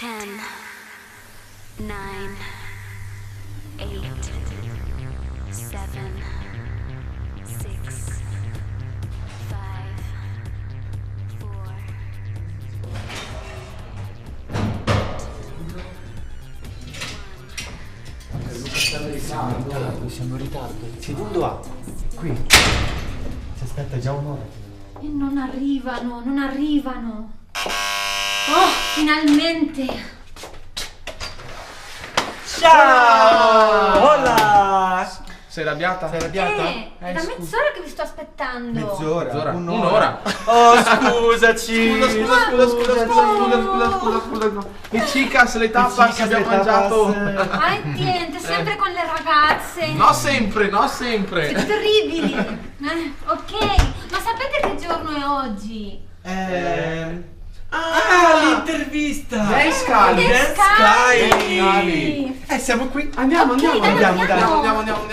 10, 9, 8, 7, 6, 5, 4. Siamo in ritardo. Il secondo A. Qui. Si aspetta già un'ora. E non arrivano. Oh, finalmente. Ciao! Hola! Sei arrabbiata? Sei arrabbiata? È da mezz'ora che vi sto aspettando. Mezz'ora? Un'ora. Oh, scusaci! Scusa. Le chicas, le tapas che abbiamo mangiato. Ma niente, sempre con le ragazze. No sempre. Siete terribili. Ok, ma sapete che giorno è oggi? L'intervista! Dance Sky. Siamo qui. Andiamo. Dai.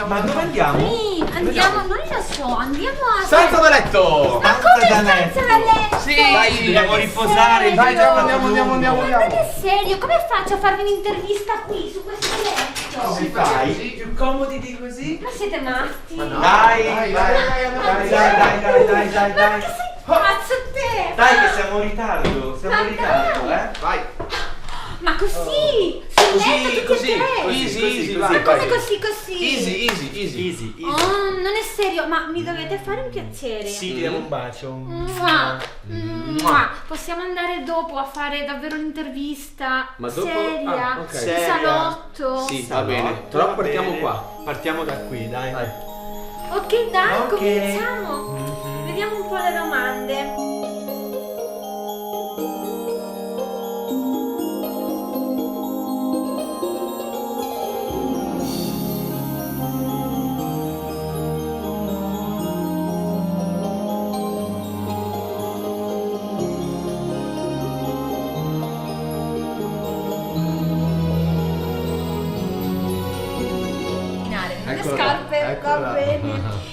Ma dove andiamo? Sì, andiamo, non lo so, andiamo a... Stanza da letto. Ma come stanza da letto? Sì. Dai, dobbiamo riposare. Dai, andiamo. Ma non è serio, come faccio a farvi un'intervista qui, su questo letto? Come fai? Più comodi di così? Ma siete matti? Dai. Ma che sei pazzo te? Dai che siamo in ritardo. Vai. Ma così, sul letto tutti e tre. Easy, Ma vai. come così? Easy. Oh, non è serio, ma mi dovete fare un piacere. Sì, ti diamo un bacio. Mua. Possiamo andare dopo a fare davvero l'intervista Ma dopo? seria, Ah, ok. in Seria. salotto. Sì, va bene. Però partiamo qua. Partiamo da qui, dai. Ok, dai, Ok. cominciamo. Vediamo un po' le domande. Le Eccola scarpe, là, eccola va là. bene.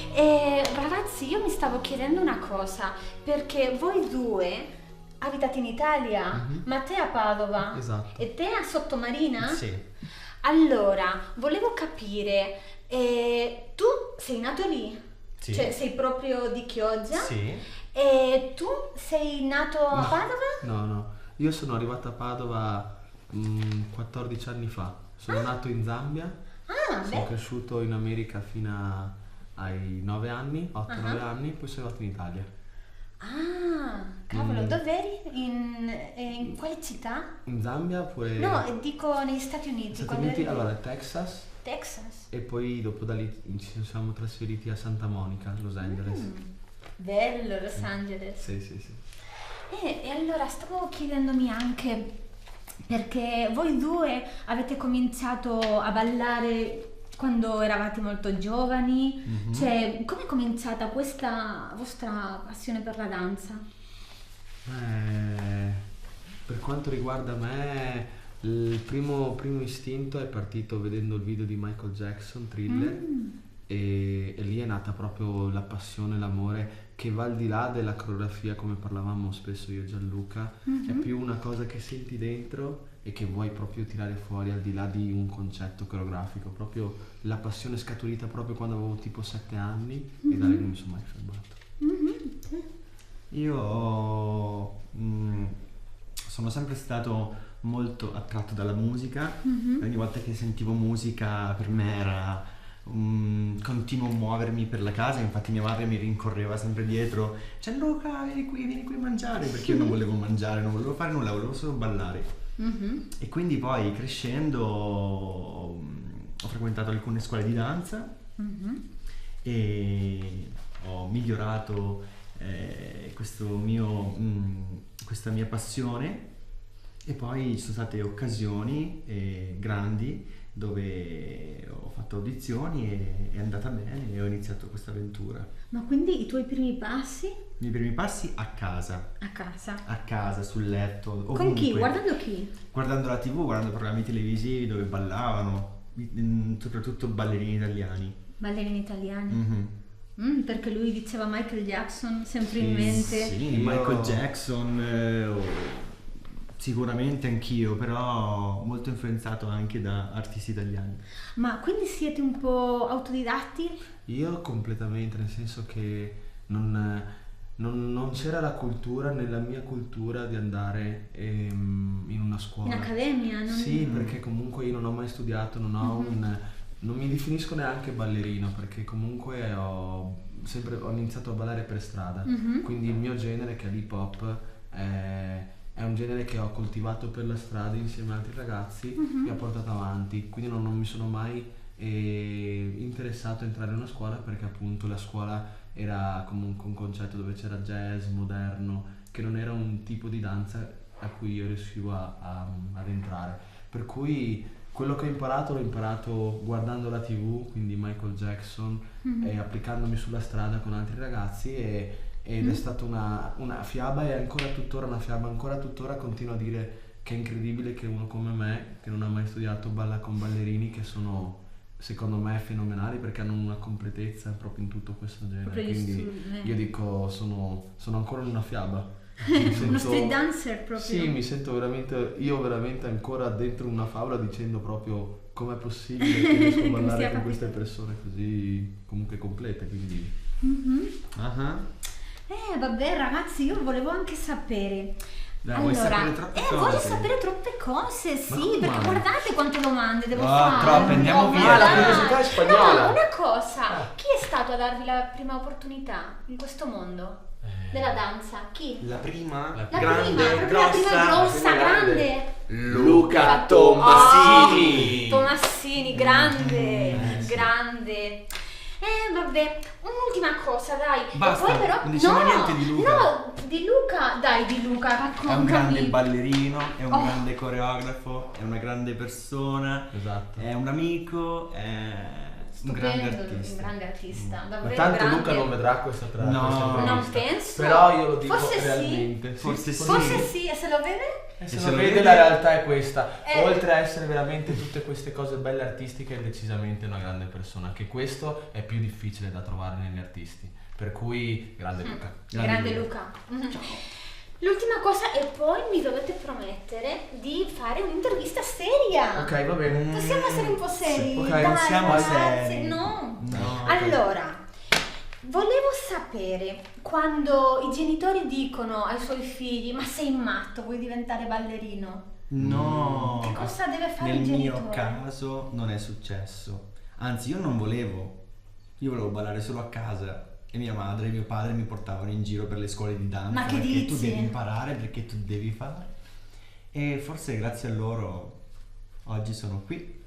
Ragazzi, io mi stavo chiedendo una cosa, perché voi due abitate in Italia, ma te a Padova Esatto. e te a Sottomarina? Sì. Allora, volevo capire, tu sei nato lì? Sì. Cioè sei proprio di Chioggia? Sì. E tu sei nato a Padova? No, io sono arrivato a Padova 14 anni fa. Sono nato in Zambia, Ah, sono beh. cresciuto in America fino ai 9 anni, 8-9 anni, poi sono arrivato in Italia. Ah, cavolo, dov'eri? In quale città? In Zambia poi No, dico negli Stati Uniti. Stati quando Uniti, eri- allora Texas, Texas. e poi dopo da lì ci siamo trasferiti a Santa Monica, Los Angeles. Bello, Los Angeles. Sì. E allora stavo chiedendomi anche perché voi due avete cominciato a ballare quando eravate molto giovani, cioè come è cominciata questa vostra passione per la danza? Per quanto riguarda me, il primo istinto è partito vedendo il video di Michael Jackson, Thriller, e lì è nata proprio la passione, l'amore che va al di là della coreografia, come parlavamo spesso io e Gianluca, è più una cosa che senti dentro e che vuoi proprio tirare fuori al di là di un concetto coreografico, proprio la passione scaturita proprio quando avevo tipo 7 anni e da lì non mi sono mai fermato. Io sono sempre stato molto attratto dalla musica. Ogni volta che sentivo musica per me era un continuo muovermi per la casa, infatti mia madre mi rincorreva sempre dietro: Gianluca, vieni qui a mangiare, perché io non volevo mangiare, non volevo fare nulla, volevo solo ballare. E quindi poi crescendo ho frequentato alcune scuole di danza e ho migliorato questa mia passione, e poi ci sono state occasioni grandi dove ho fatto audizioni e è andata bene e ho iniziato questa avventura. Ma quindi i tuoi primi passi? I miei primi passi a casa, A casa. sul letto, ovunque. Con chi? Guardando chi? Guardando la TV, guardando programmi televisivi dove ballavano, soprattutto ballerini italiani. Ballerini italiani? Perché lui diceva Michael Jackson sempre in mente. Sì, Michael Jackson, Sicuramente anch'io, però molto influenzato anche da artisti italiani. Ma quindi siete un po' autodidatti? Io completamente, nel senso che non c'era la cultura nella mia cultura di andare in una scuola. In accademia? Non... Sì, perché comunque io non ho mai studiato, non mi definisco neanche ballerino, perché comunque ho iniziato a ballare per strada, quindi il mio genere, che è l'hip hop, è un genere che ho coltivato per la strada insieme ad altri ragazzi e ho portato avanti, quindi non mi sono mai interessato a entrare in una scuola, perché appunto la scuola era comunque un concetto dove c'era jazz, moderno, che non era un tipo di danza a cui io riuscivo ad entrare, per cui quello che ho imparato l'ho imparato guardando la TV, quindi Michael Jackson, e applicandomi sulla strada con altri ragazzi, ed è stata una fiaba, e ancora tuttora una fiaba, ancora tuttora continuo a dire che è incredibile che uno come me, che non ha mai studiato, balla con ballerini che sono secondo me fenomenali, perché hanno una completezza proprio in tutto questo genere, quindi io dico sono ancora in una fiaba. Uno street dancer proprio. Sì, mi sento veramente ancora dentro una favola, dicendo proprio com'è possibile che riesco a ballare con queste persone così comunque complete, quindi Vabbè ragazzi, io volevo anche sapere. Dai, vuoi sapere troppe cose? Voglio sapere troppe cose, sì, come perché mai? guardate quante domande devo fare. troppe, andiamo via. Dai. La curiosità è spagnola. No, una cosa, chi è stato a darvi la prima opportunità in questo mondo della danza? Chi? La prima? La prima grossa, grande. Luca Tomassini. Tomassini, grande, grande. Vabbè, un'ultima cosa, dai. Basta, E poi però non diciamo niente di Luca. No, di Luca, raccontami. È un grande ballerino, è un Oh. grande coreografo, è una grande persona, esatto. è un amico, è un grande artista. Un grande artista, Ma davvero tanto grande. Luca non vedrà questa No. intervista. Non penso. Però io lo dico Forse sì. realmente. Forse sì. Forse sì, e se lo vede? Se se lo lo vede, vede- la realtà è questa. Eh. Oltre a essere veramente tutte queste cose belle artistiche, è decisamente una grande persona, che questo è più difficile da trovare negli artisti. Per cui grande Luca. Grande Luca. L'ultima cosa, e poi mi dovete promettere di fare un'intervista seria. Ok, va bene. Possiamo essere un po' seri? ok, Dai, non siamo ragazzi, seri. No. No. Allora, volevo sapere, quando i genitori dicono ai suoi figli: ma sei matto, vuoi diventare ballerino? No. Che cosa deve fare Nel il mio genitore? caso non è successo. Anzi, io non volevo. Io volevo ballare solo a casa. E mia madre e mio padre mi portavano in giro per le scuole di danza. Ma che perché tu dici? devi imparare, perché tu devi fare. E forse grazie a loro oggi sono qui.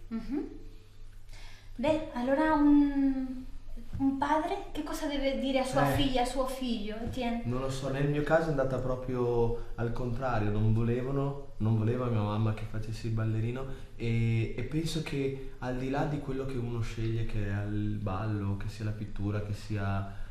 Beh, allora un padre che cosa deve dire a sua figlia, a suo figlio? Etienne? Non lo so, nel mio caso è andata proprio al contrario, non voleva mia mamma che facessi il ballerino, e penso che al di là di quello che uno sceglie, che è il ballo, che sia la pittura, che sia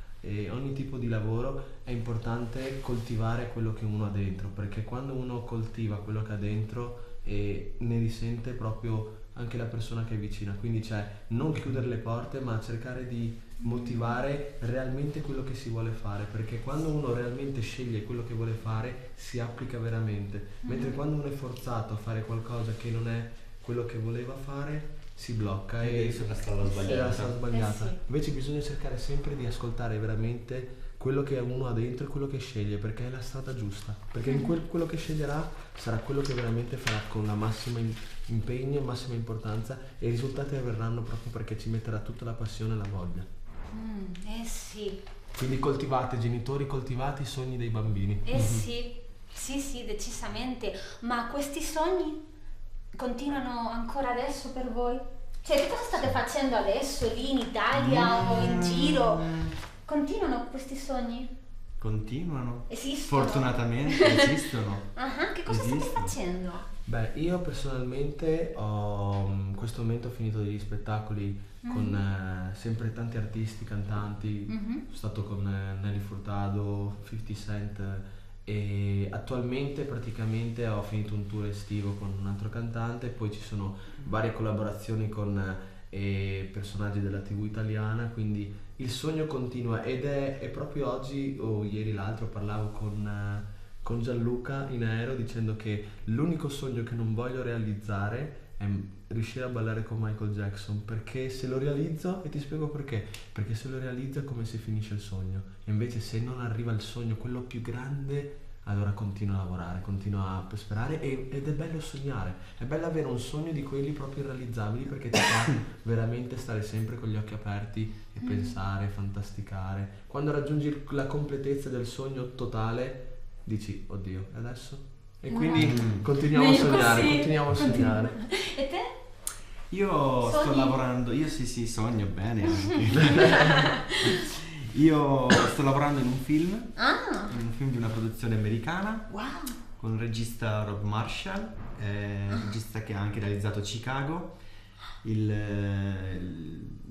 ogni tipo di lavoro, è importante coltivare quello che uno ha dentro, perché quando uno coltiva quello che ha dentro ne risente proprio anche la persona che è vicina, quindi non chiudere le porte, ma cercare di motivare realmente quello che si vuole fare, perché quando uno realmente sceglie quello che vuole fare si applica veramente, mentre quando uno è forzato a fare qualcosa che non è quello che voleva fare si blocca e sulla strada è sbagliata. la strada sbagliata. Sì. Invece bisogna cercare sempre di ascoltare veramente quello che uno ha dentro e quello che sceglie, perché è la strada giusta, perché in quello che sceglierà sarà quello che veramente farà con la massima impegno, massima importanza, e i risultati verranno proprio perché ci metterà tutta la passione e la voglia. Sì. Quindi coltivate, genitori, coltivate i sogni dei bambini. Sì, decisamente. Ma questi sogni continuano ancora adesso per voi? Cioè, che cosa state facendo adesso lì in Italia o in giro? Continuano questi sogni? Continuano. Esistono? Fortunatamente esistono. Che cosa state Esistono. facendo? Beh, io personalmente in questo momento ho finito degli spettacoli con sempre tanti artisti, cantanti, sono stato con Nelly Furtado, 50 Cent, e attualmente praticamente ho finito un tour estivo con un altro cantante, poi ci sono varie collaborazioni con personaggi della TV italiana, quindi il sogno continua, ed è proprio oggi o ieri l'altro parlavo con con Gianluca in aereo dicendo che l'unico sogno che non voglio realizzare è riuscire a ballare con Michael Jackson, perché se lo realizzo, e ti spiego perché se lo realizzo è come se finisce il sogno, e invece se non arriva il sogno, quello più grande, allora continua a lavorare, continua a sperare, ed è bello sognare, è bello avere un sogno di quelli proprio irrealizzabili, perché ti fa veramente stare sempre con gli occhi aperti e pensare, fantasticare. Quando raggiungi la completezza del sogno totale dici oddio, e adesso? E quindi continuiamo a Meglio sognare, così. continuiamo a sognare. E te? Io sto Sogni? lavorando, io sì, sogno bene anche. Io sto lavorando in un film di una produzione americana, Wow. con il regista Rob Marshall, regista che ha anche realizzato Chicago, il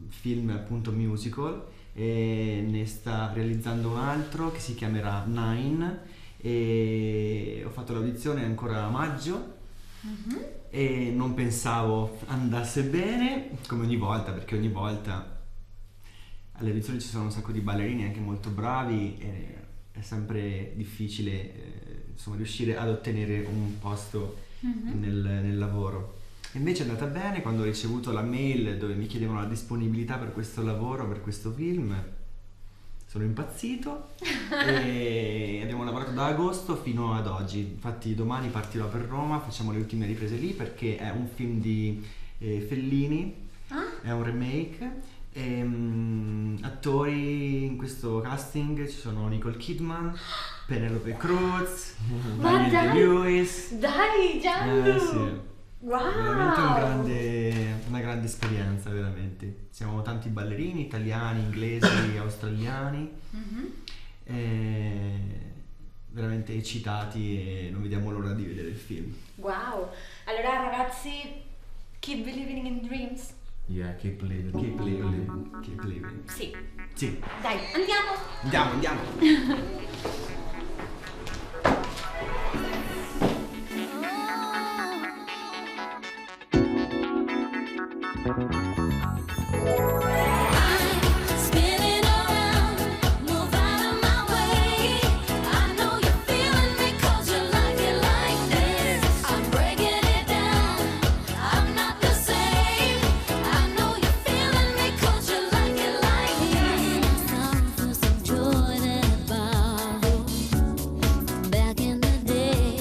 film appunto musical, e ne sta realizzando un altro che si chiamerà Nine, e ho fatto l'audizione ancora a maggio e non pensavo andasse bene, come ogni volta, perché ogni volta alle audizioni ci sono un sacco di ballerini anche molto bravi e è sempre difficile insomma riuscire ad ottenere un posto nel lavoro. Invece è andata bene. Quando ho ricevuto la mail dove mi chiedevano la disponibilità per questo lavoro, per questo film, sono impazzito e abbiamo lavorato da agosto fino ad oggi. Infatti domani partirò per Roma, facciamo le ultime riprese lì, perché è un film di Fellini, è un remake. Attori in questo casting ci sono Nicole Kidman, Penelope Cruz, Ma Daniel dai! Day-Lewis. Dai, Gianlu! Sì. Wow! Veramente una grande esperienza, veramente. Siamo tanti ballerini, italiani, inglesi, australiani, veramente eccitati e non vediamo l'ora di vedere il film. Wow! Allora ragazzi, keep believing in dreams. Yeah, keep living. Keep living, keep living. Sì. Sì, Dai, andiamo! andiamo. Spinning around, move out of my way. I know you're feeling me 'cause you like it like this. I'm breaking it down, I'm not the same. I know you're feeling me 'cause you like it like this. Some for some joy that I borrowed back in the day.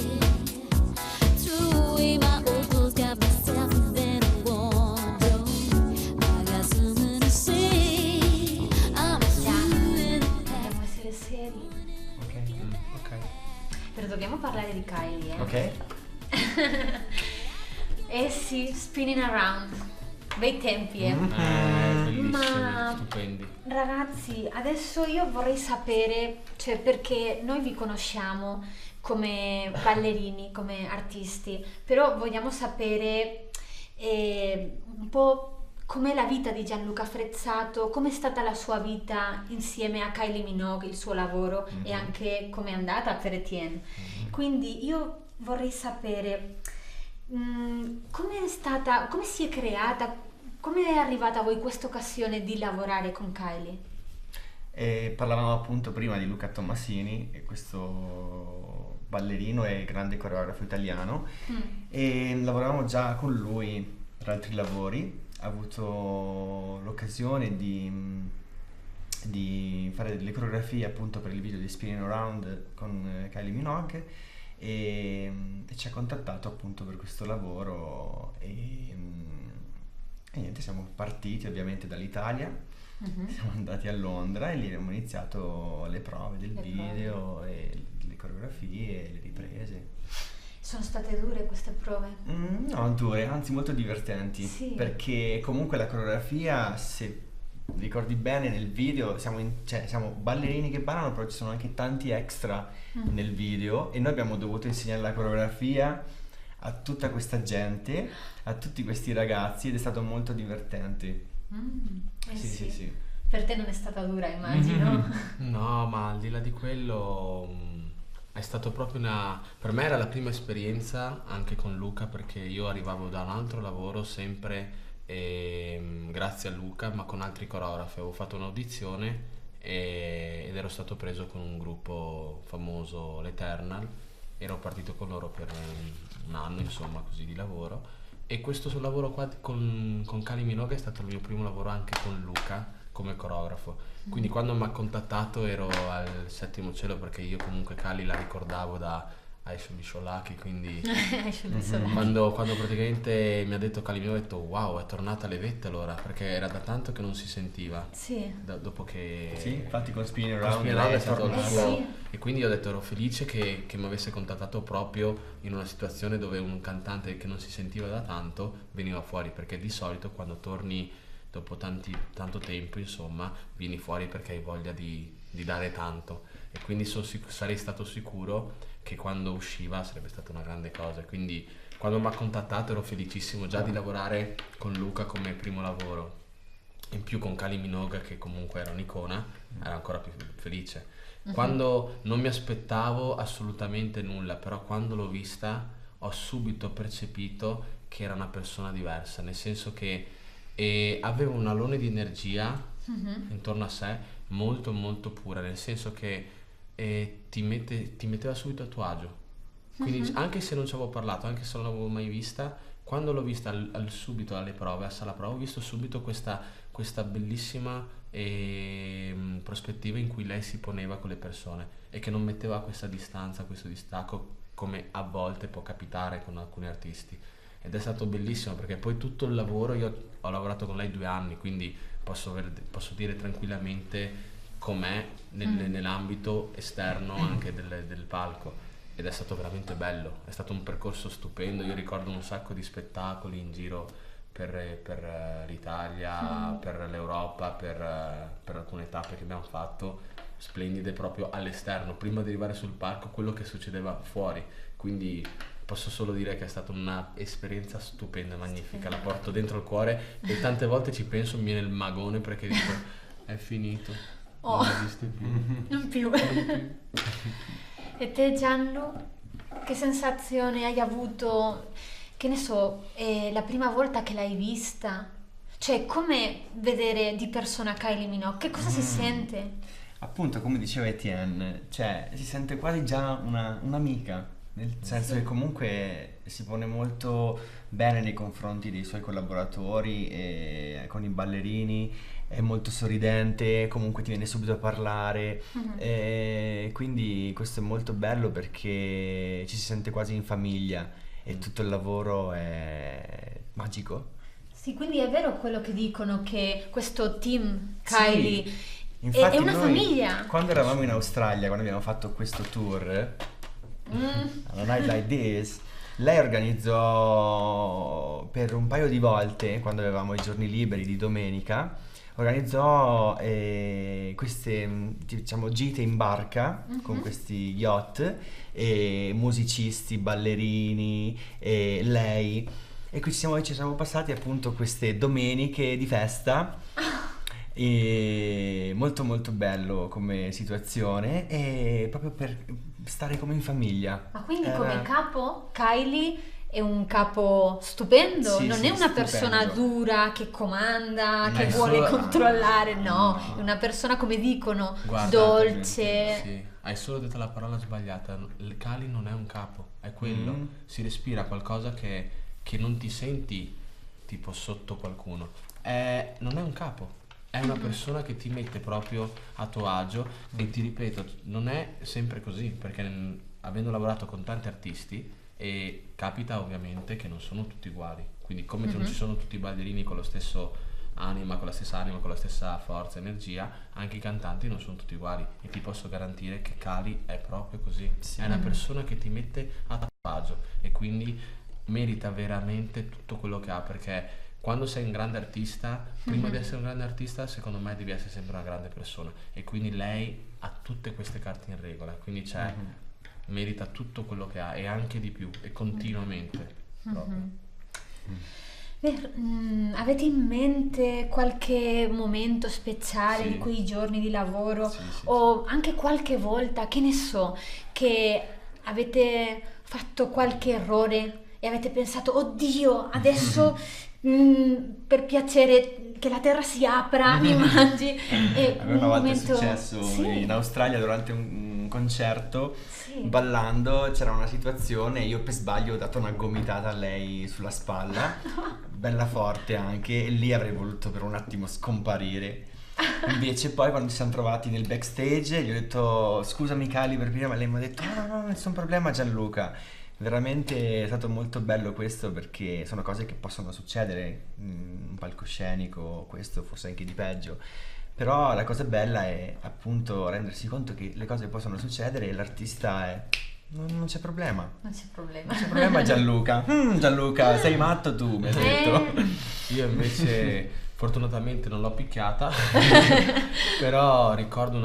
Threw away my old clothes, got myself in a wardrobe. I got something to say. I'm Dobbiamo essere seri. Ok. Però dobbiamo parlare di Kylie, Ok. Eh sì, spinning around. Bei tempi, Bellissimi, Ma- stupendi. Ragazzi, adesso io vorrei sapere, cioè perché noi vi conosciamo come ballerini, come artisti, però vogliamo sapere un po' com'è la vita di Gianluca Frezzato, com'è stata la sua vita insieme a Kylie Minogue, il suo lavoro, e anche com'è andata per Etienne. Quindi io vorrei sapere come è stata, come si è creata, come è arrivata a voi questa occasione di lavorare con Kylie? E parlavamo appunto prima di Luca Tommasini, questo ballerino e grande coreografo italiano, e lavoravamo già con lui per altri lavori. Ha avuto l'occasione di fare delle coreografie appunto per il video di Spinning Around con Kylie Minogue, e ci ha contattato appunto per questo lavoro, e niente, siamo partiti ovviamente dall'Italia. Siamo andati a Londra e lì abbiamo iniziato le prove del video e le coreografie e le riprese. Sono state dure queste prove? No, dure, anzi molto divertenti, Sì. perché comunque la coreografia, se ricordi bene nel video, siamo ballerini che ballano, però ci sono anche tanti extra nel video, e noi abbiamo dovuto insegnare la coreografia a tutta questa gente, a tutti questi ragazzi, ed è stato molto divertente. Sì. Per te non è stata dura, immagino. No, ma al di là di quello è stato proprio per me era la prima esperienza anche con Luca, perché io arrivavo da un altro lavoro sempre grazie a Luca, ma con altri coreografi. Avevo fatto un'audizione ed ero stato preso con un gruppo famoso, l'Eternal. Ero partito con loro per un anno, insomma, così di lavoro. E questo sul lavoro qua con Kylie Minogue è stato il mio primo lavoro anche con Luca come coreografo. Quindi quando mi ha contattato ero al settimo cielo, perché io comunque Kylie la ricordavo da Aisha Bisholaki, quindi quando praticamente mi ha detto Kylie Minogue ho detto wow, è tornata alle vette allora, perché era da tanto che non si sentiva. Sì. Dopo che Sì, infatti con Spinning con Around Spinning Around lei è stato il tornata. suo. Sì. E quindi ho detto ero felice che mi avesse contattato proprio in una situazione dove un cantante che non si sentiva da tanto veniva fuori, perché di solito quando torni dopo tanto tempo, insomma, vieni fuori perché hai voglia di dare tanto. E quindi sarei stato sicuro che quando usciva sarebbe stata una grande cosa. Quindi quando mi ha contattato ero felicissimo già di lavorare con Luca come primo lavoro. In più con Kylie Minogue, che comunque era un'icona, ero ancora più felice. Quando non mi aspettavo assolutamente nulla, però quando l'ho vista ho subito percepito che era una persona diversa, nel senso che aveva un alone di energia intorno a sé molto molto pura, nel senso che ti metteva subito a tuo agio. Quindi anche se non ci avevo parlato, anche se non l'avevo mai vista, quando l'ho vista subito alle prove, a sala prova, ho visto subito questa bellissima prospettiva in cui lei si poneva con le persone e che non metteva questa distanza, questo distacco come a volte può capitare con alcuni artisti. Ed è stato bellissimo perché poi tutto il lavoro, io ho lavorato con lei 2 anni, quindi posso dire tranquillamente com'è nell'ambito esterno anche del palco, ed è stato veramente bello, è stato un percorso stupendo. Io ricordo un sacco di spettacoli in giro per l'Italia, per l'Europa, per alcune tappe che abbiamo fatto, splendide proprio all'esterno, prima di arrivare sul palco, quello che succedeva fuori. Quindi posso solo dire che è stata un'esperienza stupenda, magnifica, la porto dentro il cuore e tante volte ci penso, mi viene il magone perché dico è finito, non esiste più. Non più. E te Gianlu, che sensazione hai avuto, che ne so, la prima volta che l'hai vista? Cioè, come vedere di persona Kylie Minogue? Che cosa si sente? Appunto, come diceva Etienne, cioè si sente quasi già un'amica, nel senso che comunque si pone molto bene nei confronti dei suoi collaboratori e con i ballerini, è molto sorridente, comunque ti viene subito a parlare, e quindi questo è molto bello perché ci si sente quasi in famiglia e tutto il lavoro è magico. Sì, quindi è vero quello che dicono, che questo team Sì. Kylie Infatti è una noi, famiglia. quando eravamo in Australia, quando abbiamo fatto questo tour, A Night Like This, lei organizzò per un paio di volte, quando avevamo i giorni liberi di domenica, organizzò queste, diciamo, gite in barca con questi yacht, e musicisti, ballerini, e lei. E qui ci siamo passati appunto queste domeniche di festa. E molto molto bello come situazione, e proprio per stare come in famiglia. Ma quindi Era- come capo Kylie è un capo stupendo, Sì, non sì, è una persona stupendo. dura che comanda, Ma che è vuole solo- controllare, no, No. è una persona, come dicono, Guarda, dolce. Sì, hai solo detto la parola sbagliata. Il Kylie non è un capo, è quello. Si respira qualcosa che non ti senti tipo sotto qualcuno. Non è un capo, è una persona che ti mette proprio a tuo agio. E ti ripeto, non è sempre così, perché avendo lavorato con tanti artisti, e capita ovviamente che non sono tutti uguali. Quindi come non ci sono tutti i ballerini con lo stesso anima, con la stessa forza, energia, anche i cantanti non sono tutti uguali, e ti posso garantire che Kylie è proprio così. È una persona che ti mette a tuo agio e quindi merita veramente tutto quello che ha, perché quando sei un grande artista, prima di essere un grande artista, secondo me devi essere sempre una grande persona, e quindi lei ha tutte queste carte in regola, quindi merita tutto quello che ha e anche di più, e continuamente proprio. Avete in mente qualche momento speciale Sì. di quei giorni di lavoro, Sì, o anche qualche volta, che ne so, che avete fatto qualche errore e avete pensato, oddio, adesso per piacere che la terra si apra, mi mangi. E A me una volta momento... è successo Sì, in Australia durante un concerto, sì. ballando, c'era una situazione, io per sbaglio ho dato una gomitata a lei sulla spalla, bella forte anche, e lì avrei voluto per un attimo scomparire. Invece poi quando ci siamo trovati nel backstage gli ho detto scusami Cali per prima, ma lei mi ha detto no, nessun problema Gianluca. Veramente è stato molto bello questo, perché sono cose che possono succedere in un palcoscenico, questo forse anche di peggio. Però la cosa bella è appunto rendersi conto che le cose possono succedere e l'artista è... Non c'è problema. Non c'è problema. Non c'è problema Gianluca. Gianluca, sei matto tu, mi hai detto. Io invece fortunatamente non l'ho picchiata, però ricordo un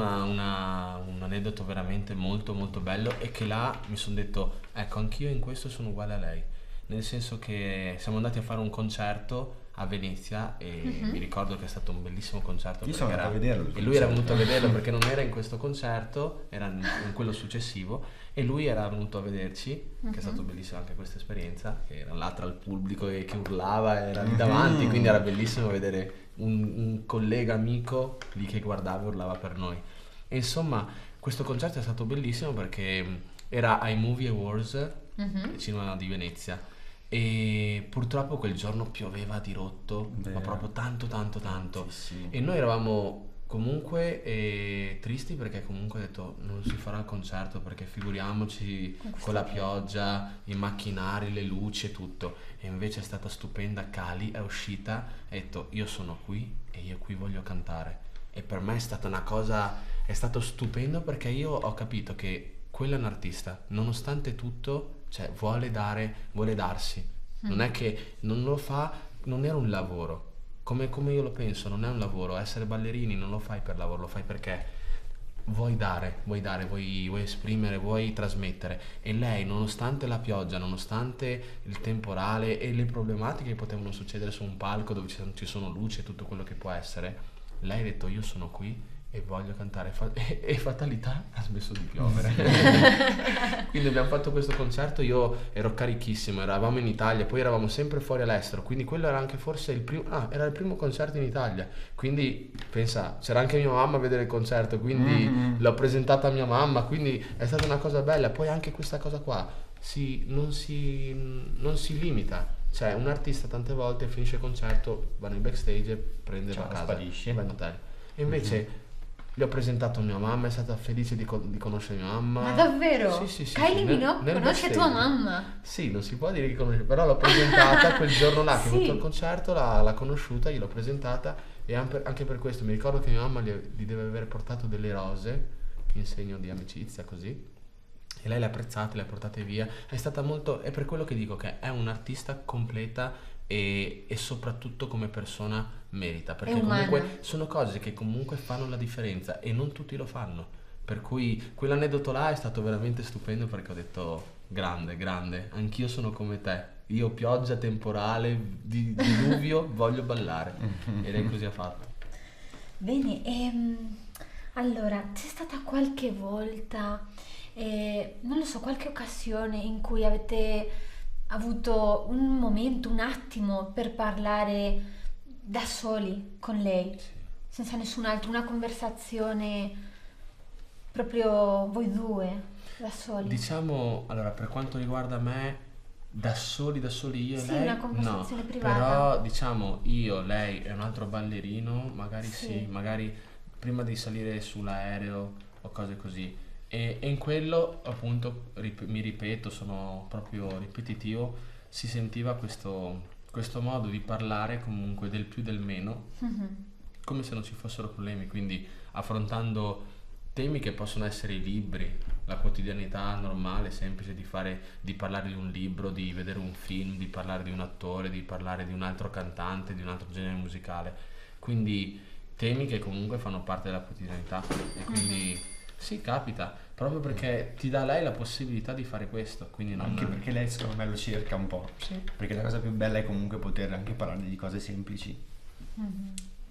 aneddoto veramente molto molto bello, e che là mi sono detto, ecco, anch'io in questo sono uguale a lei, nel senso che siamo andati a fare un concerto a Venezia e mi ricordo che è stato un bellissimo concerto. Io perché sono andato a vederlo, il e lui era concerto. venuto a vederlo perché non era in questo concerto, era in quello successivo, e lui era venuto a vederci, che è stato bellissimo anche questa esperienza, che era là tra il pubblico che urlava, era lì davanti, quindi era bellissimo vedere un collega amico lì che guardava e urlava per noi. E insomma questo concerto è stato bellissimo perché era ai Movie Awards al cinema di Venezia, e purtroppo quel giorno pioveva di rotto, ma Vero. proprio tanto tanto tanto, Tantissimo. e noi eravamo comunque tristi, perché comunque ho detto non si farà il concerto, perché figuriamoci con la pioggia, i macchinari, le luci e tutto. E invece è stata stupenda. Cali è uscita, ha detto io sono qui e io qui voglio cantare, e per me è stata una cosa, è stato stupendo, perché io ho capito che quello è un artista, nonostante tutto, cioè vuole darsi, non è che non lo fa, non era un lavoro. Come io lo penso, non è un lavoro. Essere ballerini non lo fai per lavoro, lo fai perché vuoi vuoi esprimere, vuoi trasmettere. E lei, nonostante la pioggia, nonostante il temporale e le problematiche che potevano succedere su un palco dove ci sono luci e tutto quello che può essere, lei ha detto io sono qui e voglio cantare, e fatalità ha smesso di piovere. Quindi abbiamo fatto questo concerto, io ero carichissimo, eravamo in Italia, poi eravamo sempre fuori all'estero, quindi quello era anche forse il primo, era il primo concerto in Italia, quindi pensa, c'era anche mia mamma a vedere il concerto, quindi l'ho presentata a mia mamma, quindi è stata una cosa bella. Poi anche questa cosa qua non si limita, cioè un artista tante volte finisce il concerto, va nel backstage e prende Ciao, la casa, sparisce. va in hotel, e invece gli ho presentato a mia mamma, è stata felice di conoscere mia mamma. Ma davvero? Sì. Kylie Minogue nel conosce backstage. tua mamma? Sì, non si può dire che conosce, però l'ho presentata quel giorno là che ho Sì. avuto il concerto, l'ha conosciuta, gliel'ho presentata, e anche per questo mi ricordo che mia mamma gli deve aver portato delle rose in segno di amicizia, così, e lei le ha apprezzate, le ha portate via. È stata molto, è per quello che dico che è un'artista completa, e soprattutto come persona merita, perché È umana. comunque sono cose che comunque fanno la differenza e non tutti lo fanno, per cui quell'aneddoto là è stato veramente stupendo, perché ho detto grande, anch'io sono come te, io pioggia, temporale, diluvio, voglio ballare, e lei così ha fatto. Bene, allora, c'è stata qualche volta, non lo so, qualche occasione in cui avete avuto un momento, un attimo per parlare da soli con lei, senza nessun altro, una conversazione proprio voi due, da soli? Diciamo, allora, per quanto riguarda me, da soli io e Sì, lei, una conversazione no, privata. però diciamo io, lei e un altro ballerino, magari Sì. sì, magari prima di salire sull'aereo o cose così, e in quello appunto mi ripeto, sono proprio ripetitivo, si sentiva questo modo di parlare comunque del più del meno, come se non ci fossero problemi, quindi affrontando temi che possono essere i libri, la quotidianità normale, semplice di parlare di un libro, di vedere un film, di parlare di un attore, di parlare di un altro cantante, di un altro genere musicale, quindi temi che comunque fanno parte della quotidianità, e quindi sì, capita, proprio perché ti dà lei la possibilità di fare questo, quindi non... Anche perché lei secondo me lo cerca un po'. Sì. Perché la cosa più bella è comunque poter anche parlare di cose semplici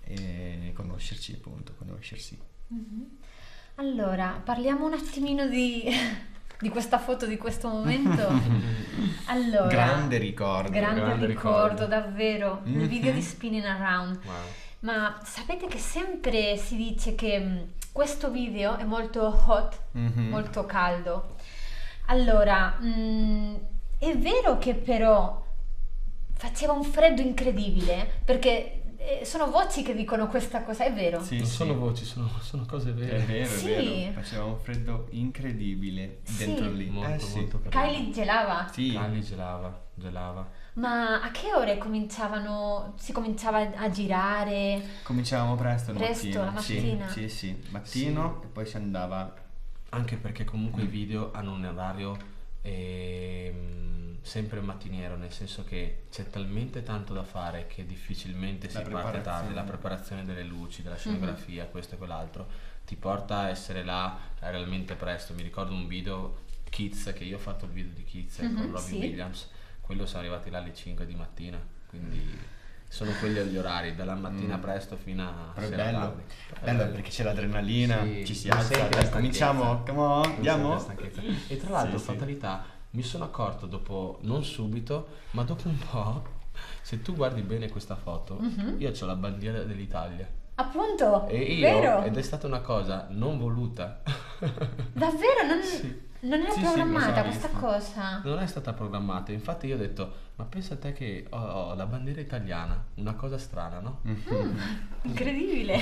e conoscersi, appunto, conoscersi. Allora, parliamo un attimino di di questa foto, di questo momento. Allora, Grande ricordo. grande ricordo, davvero, il Mhm. video di Spinning Around. Wow. Ma sapete che sempre si dice che questo video è molto hot, Mhm. molto caldo. Allora, è vero che però faceva un freddo incredibile, perché sono voci che dicono questa cosa, è vero? Sì, Non sì. sono voci, sono cose È vere. vero, Sì. è vero. Faceva un freddo incredibile dentro Sì. lì. Molto, Sì. molto freddo. Kylie gelava. Sì. Kylie gelava. Ma a che ore si cominciava a girare? Cominciavamo presto Presto, la mattina. Sì, sì, mattino e poi si andava. Anche perché comunque i video hanno un orario sempre mattiniero, nel senso che c'è talmente tanto da fare che difficilmente si La parte tardi. preparazione. La preparazione delle luci, della scenografia, questo e quell'altro, ti porta a essere là realmente presto. Mi ricordo un video Kids, che io ho fatto il video di Kids con Robin sì. Williams, quello siamo arrivati là alle 5 di mattina, quindi sono quelli gli orari, dalla mattina presto fino a Però è sera bello. tardi. Bello perché c'è l'adrenalina, Sì, ci si non alza, senti la dai, stanchezza. cominciamo, come on, Non andiamo? senti la stanchezza. E tra l'altro, Sì, sì. fatalità, mi sono accorto dopo, non subito, ma dopo un po', se tu guardi bene questa foto, io ho la bandiera dell'Italia. Appunto, E io, vero? ed è stata una cosa non voluta. Davvero? Non era Sì, sì, programmata lo so, questa visto. cosa? Non è stata programmata, infatti io ho detto, ma pensa a te che ho la bandiera italiana, una cosa strana, no? Incredibile.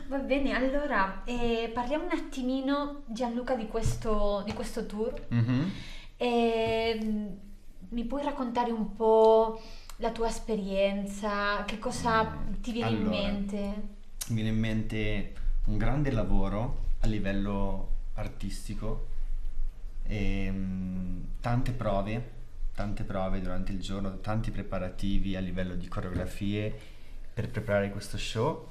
Va bene, allora parliamo un attimino, Gianluca, di questo tour. Mhm. Mi puoi raccontare un po' la tua esperienza? Che cosa ti viene in Allora, mente? Mi viene in mente un grande lavoro a livello artistico e tante prove durante il giorno, tanti preparativi a livello di coreografie per preparare questo show.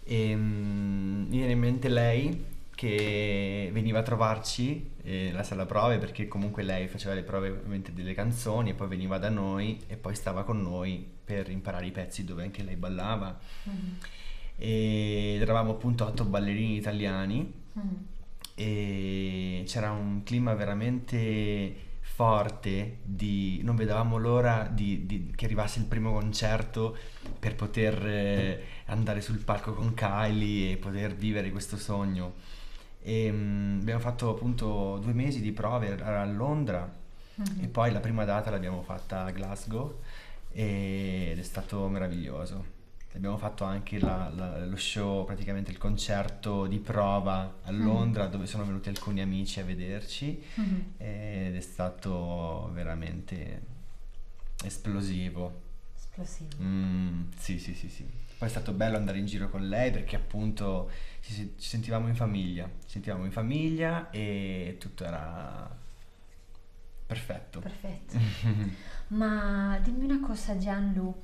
Mi viene in mente lei che veniva a trovarci nella sala prove, perché comunque lei faceva le prove ovviamente delle canzoni e poi veniva da noi e poi stava con noi per imparare i pezzi dove anche lei ballava. Ed eravamo appunto 8 ballerini italiani e c'era un clima veramente forte, non vedevamo l'ora che arrivasse il primo concerto per poter andare sul palco con Kylie e poter vivere questo sogno. Abbiamo fatto appunto 2 mesi di prove, era a Londra e poi la prima data l'abbiamo fatta a Glasgow ed è stato meraviglioso. Abbiamo fatto anche lo show, praticamente il concerto di prova a Londra, dove sono venuti alcuni amici a vederci ed è stato veramente esplosivo. Esplosivo. Sì. Poi è stato bello andare in giro con lei perché appunto ci sentivamo in famiglia e tutto era perfetto. Perfetto. Ma dimmi una cosa, Gianlu.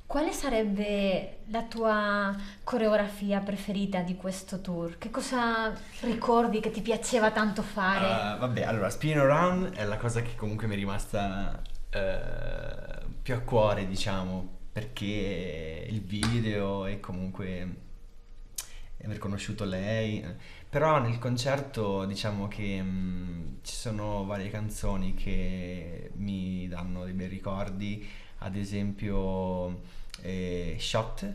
Quale sarebbe la tua coreografia preferita di questo tour? Che cosa ricordi che ti piaceva tanto fare? Vabbè, allora Spin Around è la cosa che comunque mi è rimasta più a cuore, diciamo, perché il video e comunque aver conosciuto lei. Però nel concerto diciamo che ci sono varie canzoni che mi danno dei bei ricordi, ad esempio Shot.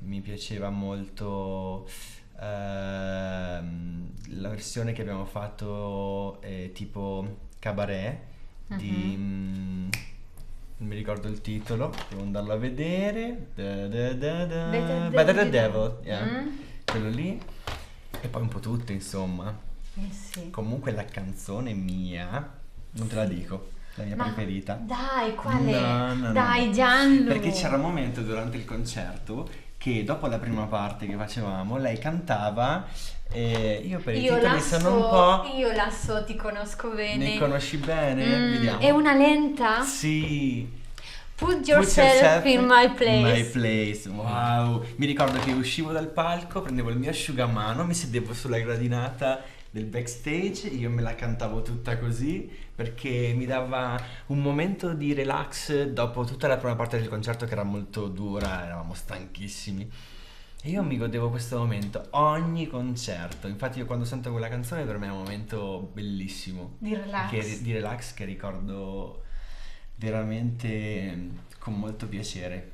Mi piaceva molto la versione che abbiamo fatto tipo cabaret di non mi ricordo il titolo, devo andarlo a vedere. Better the Devil, yeah. Quello lì. E poi un po' tutte, insomma. Sì. Comunque la canzone mia, non te la dico, la mia Ma preferita. dai, qual è? No. Dai, Gianlu. Perché c'era un momento durante il concerto che dopo la prima parte che facevamo, lei cantava e io per i titoli sono un po'... Io la so, ti conosco bene. Ne conosci bene? Vediamo. È una lenta? Sì. Put yourself in my place. My place, wow. Mi ricordo che uscivo dal palco, prendevo il mio asciugamano, mi sedevo sulla gradinata del backstage, io me la cantavo tutta così perché mi dava un momento di relax dopo tutta la prima parte del concerto che era molto dura, eravamo stanchissimi E io mi godevo questo momento, ogni concerto. Infatti io quando sento quella canzone per me è un momento bellissimo. Di relax. Di relax che ricordo veramente con molto piacere.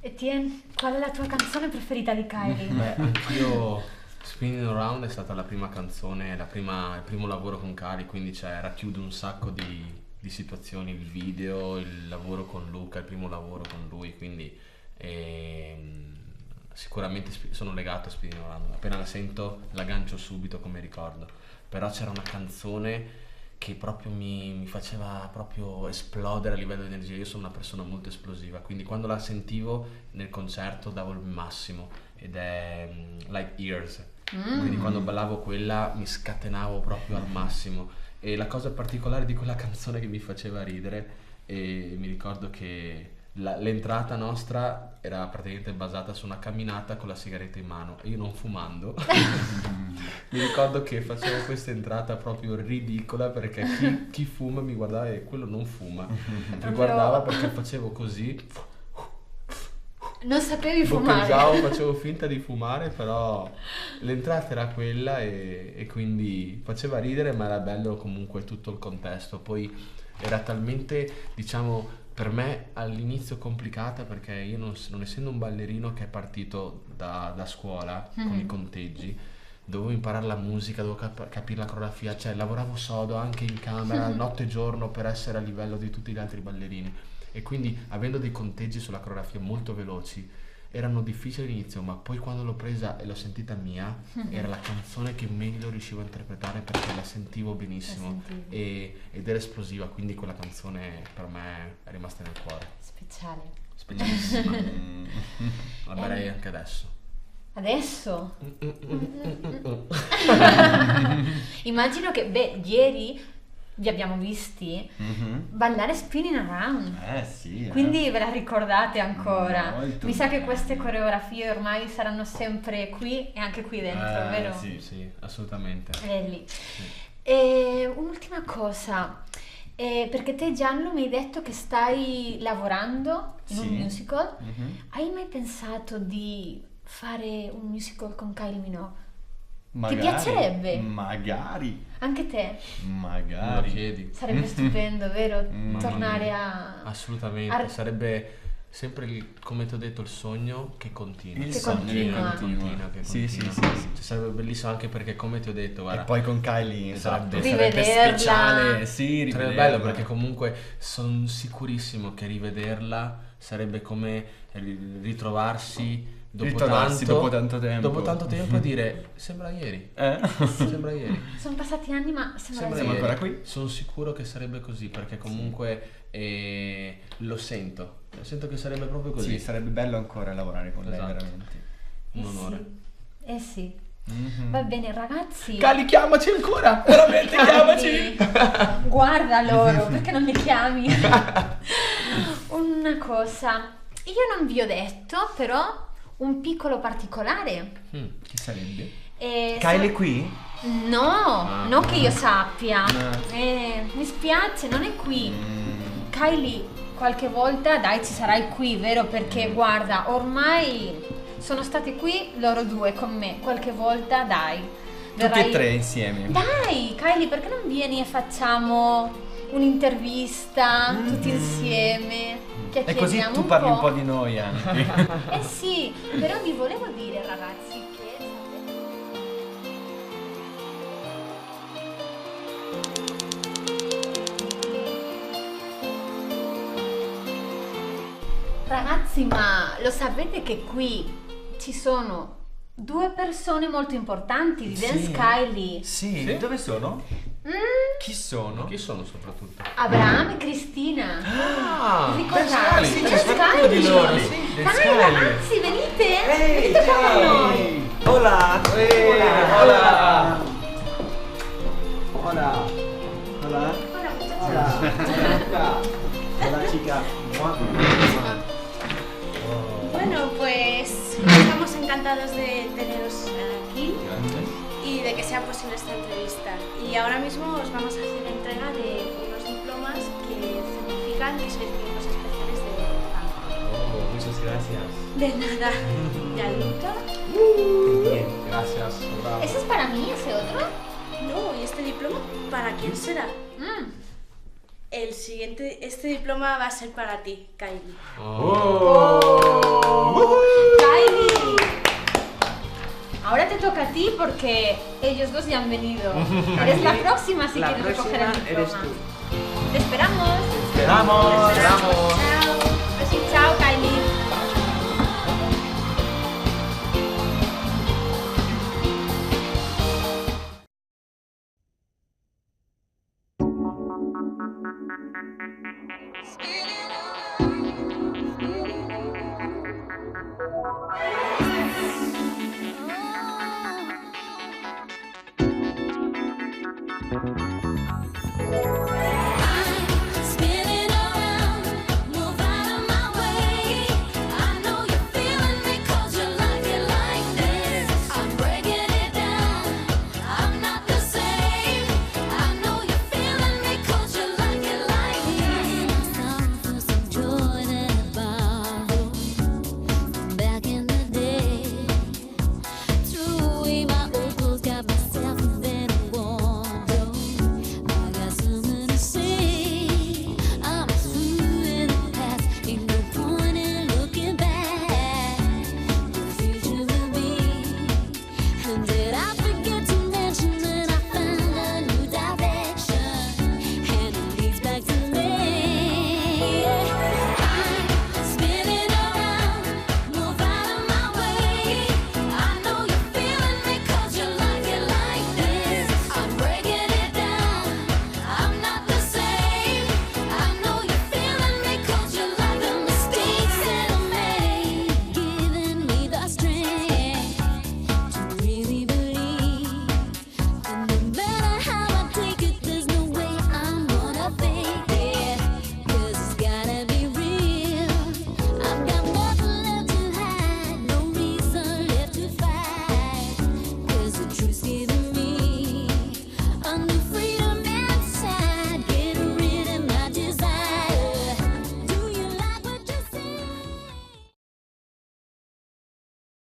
E Tien, qual è la tua canzone preferita di Kylie? Beh, anch'io Spinning Around è stata la prima canzone, il primo lavoro con Kylie, quindi racchiude un sacco di situazioni, il video, il lavoro con Luca, il primo lavoro con lui, quindi sicuramente sono legato a Spinning Around. Appena la sento la gancio subito come ricordo, però c'era una canzone che proprio mi faceva proprio esplodere a livello di energia. Io sono una persona molto esplosiva, quindi quando la sentivo nel concerto davo il massimo, ed è Like Years. Quindi quando ballavo quella mi scatenavo proprio al massimo. E la cosa particolare di quella canzone che mi faceva ridere, e mi ricordo che l'entrata nostra era praticamente basata su una camminata con la sigaretta in mano, e io non fumando mi ricordo che facevo questa entrata proprio ridicola, perché chi fuma mi guardava e quello non fuma, mi guardava perché facevo così, Non sapevi fumare. boccheggiavo, facevo finta di fumare, però l'entrata era quella, e quindi faceva ridere, ma era bello comunque tutto il contesto. Poi era talmente, diciamo, per me all'inizio complicata, perché io non essendo un ballerino che è partito da scuola con i conteggi, dovevo imparare la musica, dovevo capire la coreografia, cioè lavoravo sodo anche in camera notte e giorno per essere a livello di tutti gli altri ballerini, e quindi avendo dei conteggi sulla coreografia molto veloci erano difficili all'inizio, ma poi quando l'ho presa e l'ho sentita mia, era la canzone che meglio riuscivo a interpretare, perché la sentivo benissimo ed era esplosiva, quindi quella canzone per me è rimasta nel cuore. Speciale. Specialissima. La berei anche adesso. Adesso? Immagino che, ieri vi abbiamo visti ballare Spinning Around. Sì. Quindi ve la ricordate ancora? Molto Mi sa che bene. queste coreografie ormai saranno sempre qui e anche qui dentro, vero? Sì, assolutamente. È lì. E un'ultima cosa, perché te Gianlu mi hai detto che stai lavorando in un Sì. musical. Hai mai pensato di fare un musical con Kylie Minogue? Magari, piacerebbe? Magari. Anche te? Me lo Magari. chiedi? Sarebbe stupendo, vero? Mamma Tornare mia. a... Assolutamente, sarebbe sempre, come ti ho detto, il sogno che continua. Il Che sogno continua. che continua. che Sì, sì, continua. sì, sì. Cioè, sarebbe bellissimo anche perché, come ti ho detto, E guarda, poi con Kylie Esatto. sarebbe Rivederla. speciale. Sì, sarebbe rivederla. bello, perché comunque sono sicurissimo che rivederla sarebbe come ritrovarsi Ritrovarsi dopo tanto tempo. Dopo tanto tempo, e dire sembra ieri. Sembra ieri. Sono passati anni, ma sembra Sembra Siamo ieri. ancora qui? Sono sicuro che sarebbe così, perché comunque lo sento che sarebbe proprio così. Sì, sarebbe bello ancora lavorare con lei, Esatto. veramente. Un onore. Eh sì. Va bene, ragazzi. Cali, chiamaci ancora, veramente chiamaci. Guarda loro, perché non li chiami? Una cosa, io non vi ho detto, però, un piccolo particolare. Chi sarebbe? Eh, Kylie sa- qui? No, non che io sappia. No. Mi spiace, non è qui. Kylie, qualche volta, dai, ci sarai qui, vero? Perché guarda, ormai sono state qui loro due con me. Qualche volta, dai. Tutti e tre insieme. Dai, Kylie, perché non vieni e facciamo un'intervista tutti insieme? E così Chiacchieriamo tu parli un po' di noi anche. Eh sì, però vi volevo dire, ragazzi, che ragazzi, ma lo sapete che qui ci sono due persone molto importanti di Dance Kylie? Sì. Sì? Dove sono? Mm, Chi sono? Chi sono soprattutto? Abraham e Cristina. Ah, Ricordate? sì, c'è Dance stato di Kylie. loro, sì, Dance Dai Kylie. ragazzi, venite. Venite con noi. Hola. Hola. Hola. Hola. Hola. Hola, chica. Bueno, pues estamos encantados de teneros aquí y de que sea posible esta entrevista. Y ahora mismo os vamos a hacer entrega de unos diplomas que certifican que sois miembros especiales de FAN. Muchas Gracias. De nada. Gianluca. Bien. Gracias, bravo. ¿Ese es para mí, ese otro? No, ¿y este diploma para quién será? El siguiente, este diploma va a ser para ti, Kylie. ¡Kylie! Ahora te toca a ti porque ellos dos ya han venido. Eres la próxima si La quieres recoger el próxima diploma. eres tú. Te esperamos. Esperamos. Chao. Así, chao, Kylie. Spinning